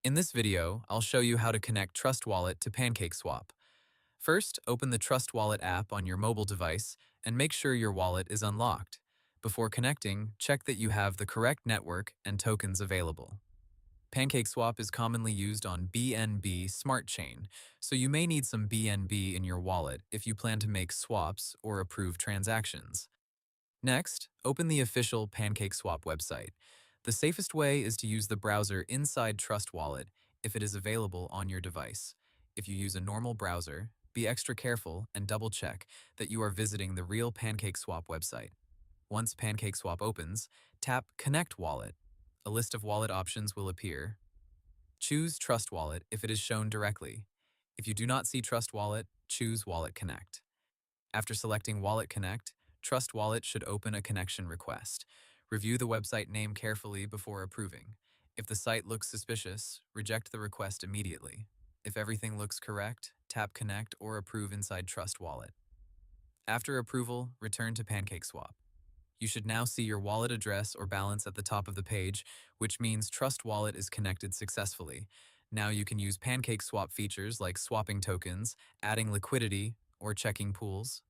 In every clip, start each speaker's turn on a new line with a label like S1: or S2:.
S1: In this video, I'll show you how to connect Trust Wallet to PancakeSwap. First, open the Trust Wallet app on your mobile device and make sure your wallet is unlocked. Before connecting, check that you have the correct network and tokens available. PancakeSwap is commonly used on BNB Smart Chain, so you may need some BNB in your wallet if you plan to make swaps or approve transactions. Next, open the official PancakeSwap website. The safest way is to use the browser inside Trust Wallet if it is available on your device. If you use a normal browser, be extra careful and double-check that you are visiting the real PancakeSwap website. Once PancakeSwap opens, tap Connect Wallet. A list of wallet options will appear. Choose Trust Wallet if it is shown directly. If you do not see Trust Wallet, choose WalletConnect. After selecting WalletConnect, Trust Wallet should open a connection request. Review the website name carefully before approving. If the site looks suspicious, reject the request immediately. If everything looks correct, tap Connect or Approve inside Trust Wallet. After approval, return to PancakeSwap. You should now see your wallet address or balance at the top of the page, which means Trust Wallet is connected successfully. Now you can use PancakeSwap features like swapping tokens, adding liquidity, or checking pools.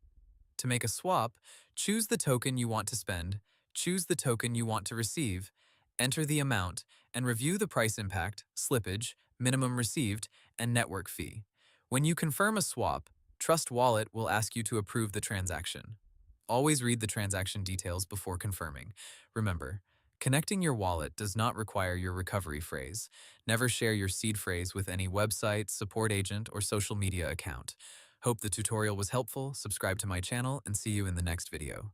S1: To make a swap, choose the token you want to spend, choose the token you want to receive, enter the amount, and review the price impact, slippage, minimum received, and network fee. When you confirm a swap, Trust Wallet will ask you to approve the transaction. Always read the transaction details before confirming. Remember, connecting your wallet does not require your recovery phrase. Never share your seed phrase with any website, support agent, or social media account. Hope the tutorial was helpful. Subscribe to my channel and see you in the next video.